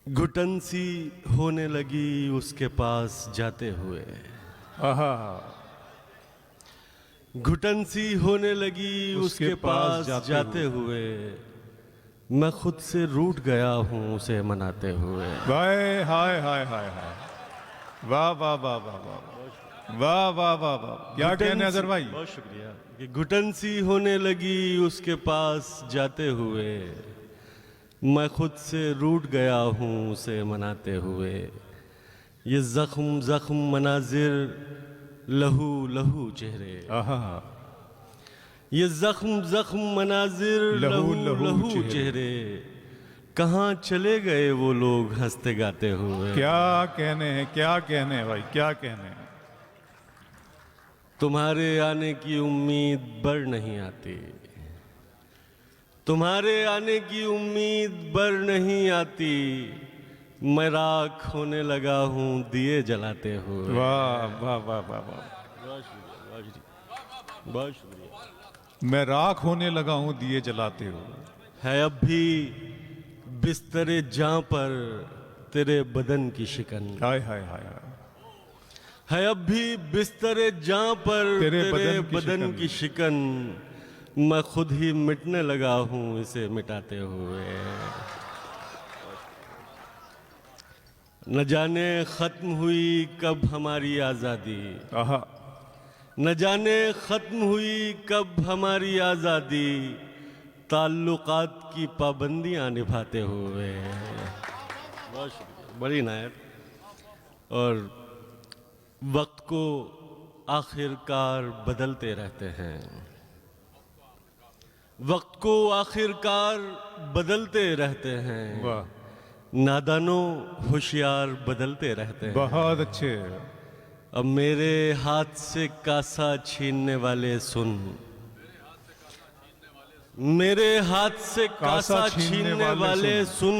घुटन सी होने लगी उसके पास जाते हुए। आहा, घुटन सी होने लगी उसके पास जाते हुए। मैं खुद से रूठ गया हूँ उसे मनाते हुए। वाह हाय हाय हाय हाय, वाह वाह वाह वाह वाह वाह वाह वाह वाह, क्या कहने अजहर भाई। बहुत शुक्रिया। कि घुटन सी होने लगी उसके पास जाते हुए। मैं खुद से रूठ गया हूँ उसे मनाते हुए। ये जख्म जख्म मनाजिर, लहू लहू चेहरे। आहा, ये जख्म जख्म मनाजिर, लहू लहू लहू लहू चेहरे। चेहरे। कहाँ चले गए वो लोग हंसते गाते हुए। क्या कहने हैं, क्या कहने हैं भाई, क्या कहने हैं। तुम्हारे आने की उम्मीद बर नहीं आती। तुम्हारे आने की उम्मीद बर नहीं आती। मैं राख होने लगा हूँ दिए जलाते हुए। वाह वाह वाह वाह वाह, बहुत शुक्रिया, बहुत शुक्रिया, बहुत शुक्रिया। मैं राख होने लगा हूँ दिए जलाते हुए। है अब भी बिस्तरे जां पर तेरे बदन की शिकन। हाय हाय हाय हाय, है अब भी बिस्तरे जां पर तेरे तेरे बदन की बदन शिकन। की शिकन। मैं खुद ही मिटने लगा हूँ इसे मिटाते हुए। न जाने खत्म हुई कब हमारी आज़ादी। आहा, न जाने खत्म हुई कब हमारी आज़ादी। ताल्लुकात की पाबंदियां निभाते हुए। बहुत शुक्रिया, बड़ी नायत। और वक्त को आखिरकार बदलते रहते हैं। वक्त को आखिरकार बदलते रहते हैं। वाह, नादानों होशियार बदलते रहते हैं। बहुत अच्छे। अब मेरे हाथ से कासा छीनने वाले सुन। मेरे हाथ से कासा छीनने वाले सुन।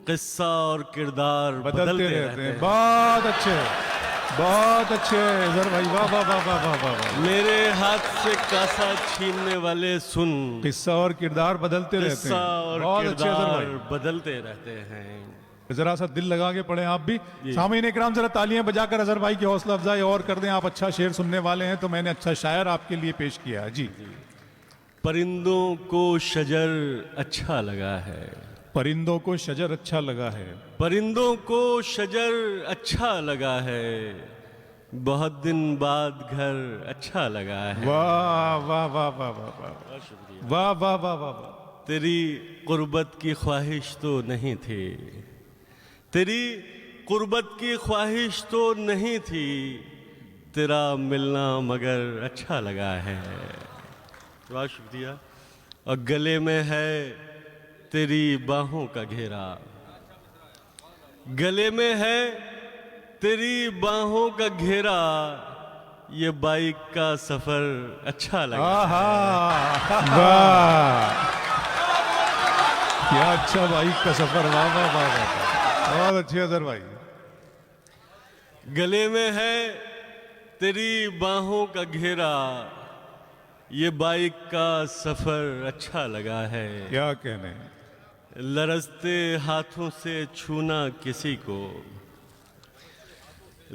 किस्सा और किरदार बदलते रहते हैं। बहुत अच्छे, बहुत अच्छे अजहर भाई, वाह वाह वाह वाह वाह वाह वाह। मेरे हाथ से कासा छीनने वाले सुन। किस्सा और किरदार बदलते रहते किस्सा हैं। और बहुत अच्छे अजहर किरदार भाई, बदलते रहते हैं। जरा सा दिल लगा के पढ़े आप भी। सामीन इकराम जरा तालियां बजाकर अजहर भाई की हौसला अफजाई और कर दें। आप अच्छा शेर सुनने वाले हैं तो मैंने अच्छा शायर आपके लिए पेश किया है जी। परिंदों को शजर अच्छा लगा है। परिंदों को शजर अच्छा लगा है। परिंदों को शजर अच्छा लगा है। बहुत दिन बाद घर अच्छा लगा है। वाह वाह वाह वाह वाह वाह, वाह वाह वाह वाह वाह। तेरी कुर्बत की ख्वाहिश तो नहीं थी। तेरी कुर्बत की ख्वाहिश तो नहीं थी। तेरा मिलना मगर अच्छा लगा है। बहुत शुक्रिया। और गले में है तेरी बाहों का घेरा। गले में है तेरी बाहों का घेरा। ये बाइक का सफर अच्छा लगा। आहा, वाह, क्या अच्छा बाइक का सफर, वाह वाह वाह वाह, बहुत अच्छे अजहर भाई। गले में है तेरी बाहों का घेरा। ये बाइक का सफर अच्छा लगा है। क्या कहने, लरजते हाथों से छूना किसी को।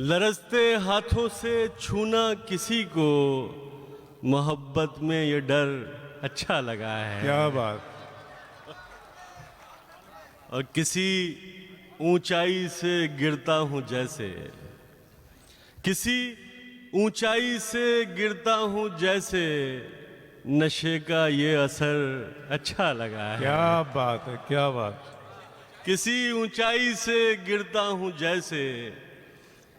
लरजते हाथों से छूना किसी को। मोहब्बत में ये डर अच्छा लगा है। क्या बात। और किसी ऊंचाई से गिरता हूं जैसे। किसी ऊंचाई से गिरता हूं जैसे। नशे का ये असर अच्छा लगा है। क्या बात है, क्या बात। किसी ऊंचाई से गिरता हूं जैसे।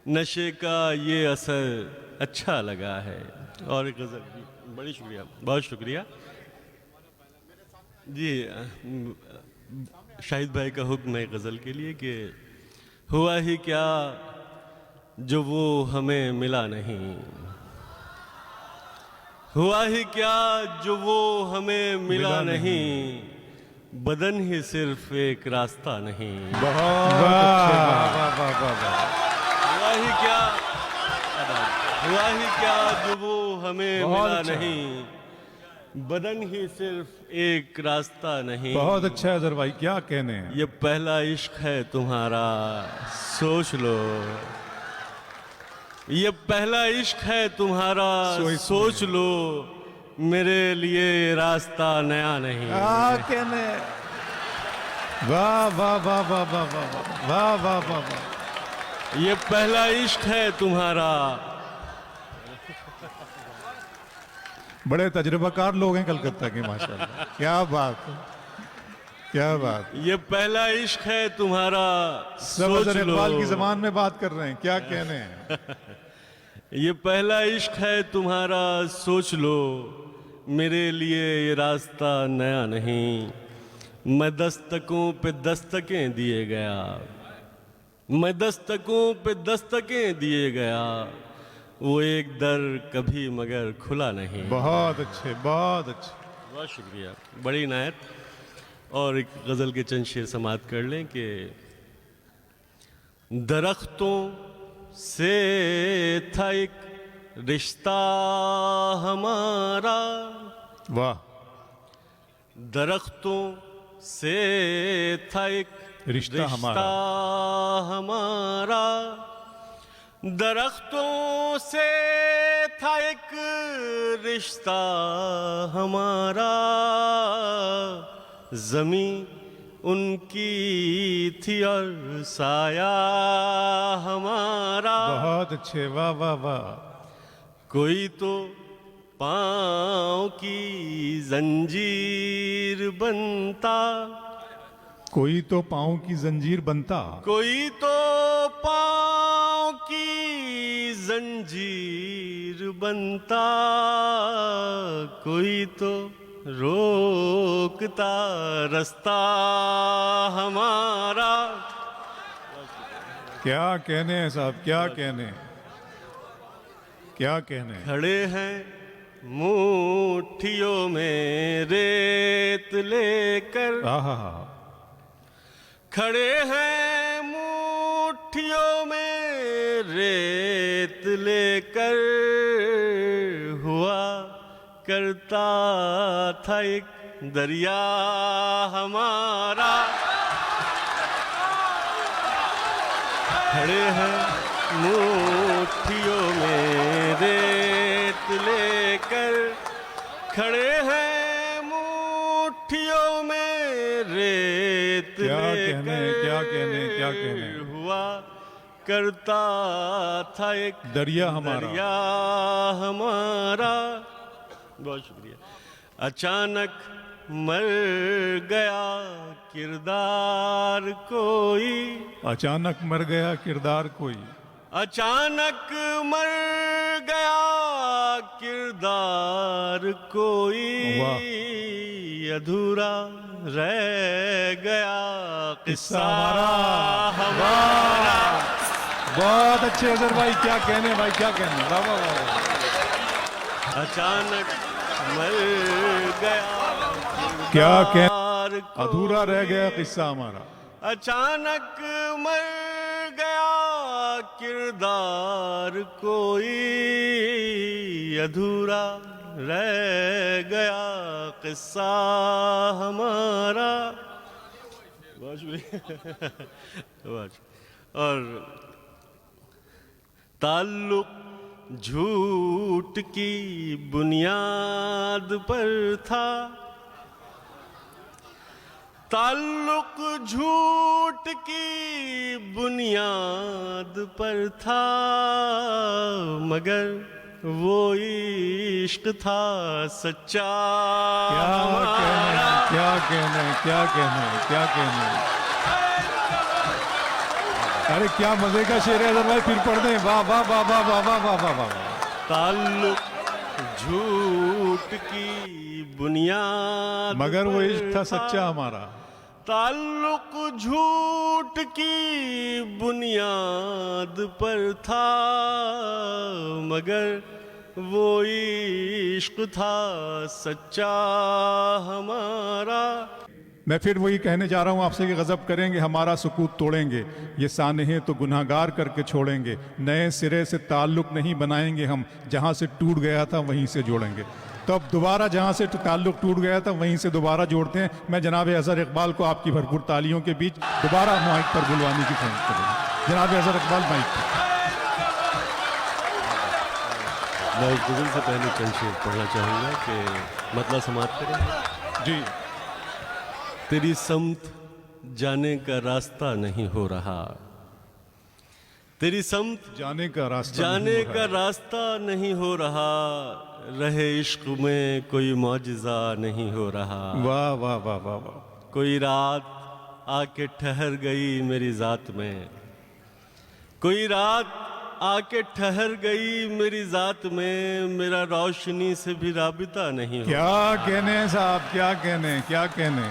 नशे का ये असर अच्छा लगा है। और एक गजल जी, बड़ी शुक्रिया, बहुत शुक्रिया जी। शाहिद भाई का हुक्म है गजल के लिए कि हुआ ही क्या जो वो हमें मिला नहीं। हुआ ही क्या जो वो हमें मिला नहीं। बदन ही सिर्फ एक रास्ता नहीं। बहुत अच्छे, वाह वाह वाह वाह वाह। हुआ ही क्या, हुआ ही क्या जो वो हमें बहुत मिला अच्छा। नहीं। बदन ही सिर्फ एक रास्ता नहीं, बहुत अच्छा है अजहर भाई, क्या कहने हैं। ये पहला इश्क है तुम्हारा, सोच लो। ये पहला इश्क है तुम्हारा, सोच लो। मेरे लिए रास्ता नया नहीं। कहने वाह वाह वाह वाह वाह वाह वाह वाह वाह वाह। ये पहला इश्क है तुम्हारा। बड़े तजुर्बाकार लोग हैं कलकत्ता के माशाल्लाह, क्या बात है, क्या बात। ये पहला इश्क है तुम्हारा, सब सोच अजहर लो। इकबाल की जबान में बात कर रहे हैं, क्या कहने हैं। ये पहला इश्क है तुम्हारा, सोच लो। मेरे लिए ये रास्ता नया नहीं। मैं दस्तकों पे दस्तकें दिए गया, मैं दस्तकों पे दस्तकें दिए गया। वो एक दर कभी मगर खुला नहीं। बहुत अच्छे, बहुत अच्छे। बहुत शुक्रिया, बड़ी इनायत। और एक गज़ल के चंद शेर समाप्त कर लें कि दरख्तों से था एक रिश्ता हमारा, वाह। दरख्तों से था एक रिश्ता हमारा। दरख्तों से था एक रिश्ता हमारा। ज़मीं उनकी थी और साया हमारा। बहुत अच्छे, वाह वाह वाह। कोई तो पाँव की जंजीर बनता, कोई तो पाँव की जंजीर बनता, कोई तो पाँव की जंजीर बनता। कोई तो रोकता रास्ता हमारा। क्या कहने हैं साहब, क्या कहने हैं, क्या कहने हैं। खड़े हैं मुट्ठियों में रेत लेकर, आहा, खड़े हैं मुट्ठियों में रेत लेकर। हुआ करता था एक दरिया हमारा। खड़े हैं मुट्ठियों में रेत लेकर, खड़े हैं मुट्ठियों में रेत क्या लेकर। कहने, क्या कहने, क्या कहने। हुआ करता था एक दरिया हमारा, दरिया हमारा। बहुत शुक्रिया। अचानक मर गया किरदार कोई, अचानक मर गया किरदार कोई। अचानक मर गया किरदार कोई। अधूरा रह गया किस्सा हमारा। बहुत अच्छे अजहर भाई, क्या कहने भाई, क्या कहने, वाह वाह वाह। अचानक मर गया क्या कह, किरदार कोई। अधूरा रह गया किस्सा हमारा। अचानक मर गया किरदार कोई। अधूरा रह गया किस्सा हमारा। बहुत शुक्रिया। और ताल्लुक झूठ की बुनियाद पर था, ताल्लुक झूठ की बुनियाद पर था। मगर वो इश्क था सच्चा हमारा। क्या कहने, क्या कहने, क्या कहने। अरे क्या मजे का शेर है अजहर भाई, फिर पढ़ दें। वाह वाह वाह वाह वाह वाह वाह वाह वाह। ताल्लुक झूठ की बुनियाद मगर वो पर इश्क था सच्चा हमारा। ताल्लुक झूठ की बुनियाद पर था। मगर वो इश्क था सच्चा हमारा। मैं फिर वही कहने जा रहा हूँ आपसे कि गजब करेंगे हमारा सुकूत तोड़ेंगे, ये सानहे तो गुनाहगार करके छोड़ेंगे। नए सिरे से ताल्लुक नहीं बनाएंगे हम, जहाँ से टूट गया था वहीं से जोड़ेंगे। तो अब दोबारा जहां से ताल्लुक टूट गया था वहीं से दोबारा जोड़ते हैं। मैं जनाब अजहर इकबाल को आपकी भरपूर तालियों के बीच दोबारा माइक पर बुलवाने की कोशिश करूँगा। जनाब अजहर इकबाल माइक पर। मैं इस गज़ल से पहले चंद शेर पढ़ना चाहूँगा कि मतलब समाप्त करें। जी। तेरी समत जाने का रास्ता नहीं हो रहा, तेरी समत जाने का रास्ता जाने का रास्ता नहीं हो रहा, रहे इश्क में कोई मौजिज़ा नहीं हो रहा। वाह वाह वाह वाह वाह। कोई रात आके ठहर गई मेरी ज़ात में, कोई रात आके ठहर गई मेरी ज़ात में, मेरा रोशनी से भी राबिता नहीं हो। क्या कहने हैं साहब, क्या कहने, क्या कहने।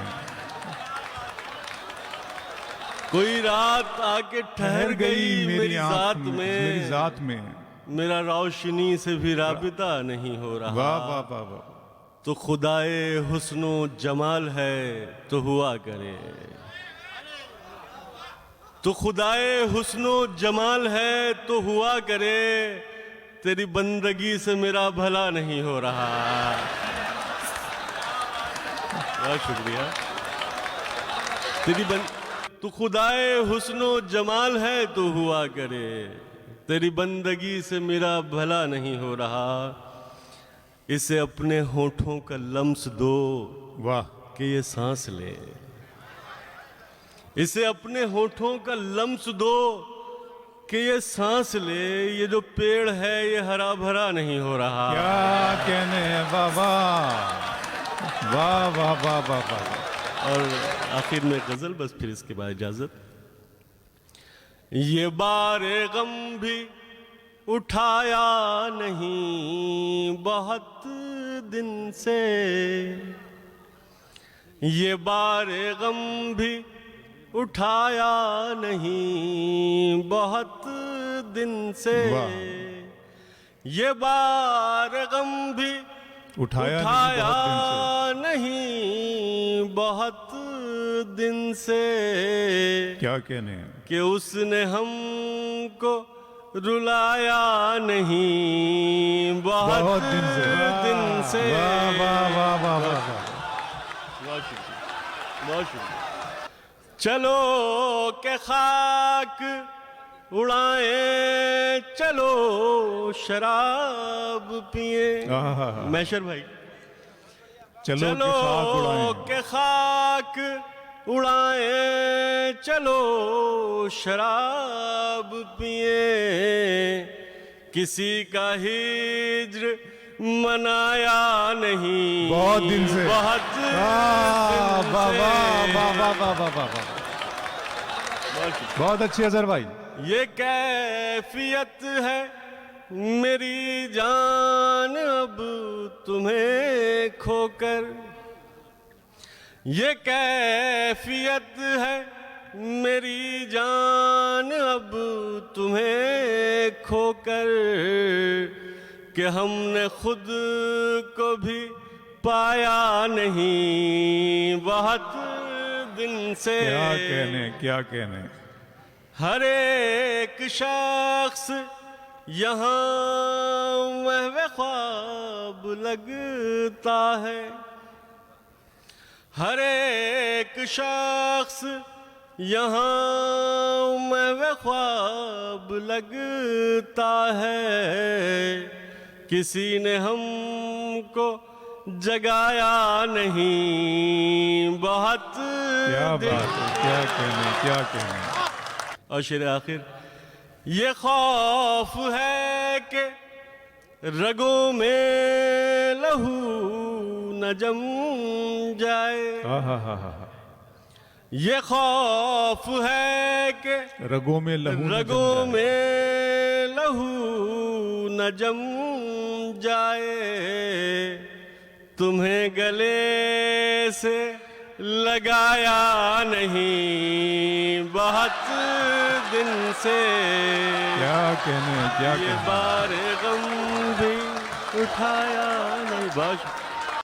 कोई रात आके ठहर गई मेरी ज़ात में, मेरी ज़ात में, मेरा रोशनी से भी राबिता नहीं हो रहा। वाह वाह वाह वाह। तो खुदाए हुस्नो जमाल है तो हुआ करे, तो खुदाए हुस्नो जमाल है तो हुआ करे, तेरी बंदगी से मेरा भला नहीं हो रहा। बहुत शुक्रिया। तो खुदाए हुस्नो जमाल है तो हुआ करे, तेरी बंदगी से मेरा भला नहीं हो रहा। इसे अपने होठों का लम्स दो वाह। कि ये सांस ले, इसे अपने होठों का लम्स दो कि ये सांस ले, ये जो पेड़ है ये हरा भरा नहीं हो रहा। क्या कहने हैं, वाह वाह वाह वाह वाह वाह वाह। और आखिर में गजल, बस फिर इसके बाद इजाजत। ये बारे गम भी उठाया नहीं बहुत दिन से, ये बारे गम भी उठाया नहीं बहुत दिन से, ये बार गम भी उठाया नहीं बहुत दिन से। क्या कहने कि उसने हमको रुलाया नहीं बहुत दिन से। वाह वाह वाह वाह वाह। बहुत शुक्रिया, बहुत शुक्रिया। चलो के खाक उड़ाएं, चलो शराब पिए। मैशर भाई, चलो के खाक उड़ाएं, चलो शराब पिए, किसी का हिज्र मनाया नहीं बहुत दिन से, बहुत बहुत अच्छी अजहर भाई। ये कैफियत है मेरी जान अब तुम्हें खोकर, ये कैफियत है मेरी जान अब तुम्हें खोकर, कि हमने खुद को भी पाया नहीं बहुत दिन से। क्या कहने, क्या कहने। हर एक शख्स यहाँ महवे ख्वाब लगता है, हर एक शख्स यहाँ महवे ख्वाब लगता है, किसी ने हमको जगाया नहीं बहुत। क्या बात है, क्या कहने, क्या कहने। और शेर आखिर, ये खौफ है कि रगों में लहू न जम जाए, ये खौफ है कि रगों में लहू न जम जाए, तुम्हें गले से लगाया नहीं बहुत दिन से। क्या कहने, क्या कहने। ये बार गम भी उठाया नहीं। बहुत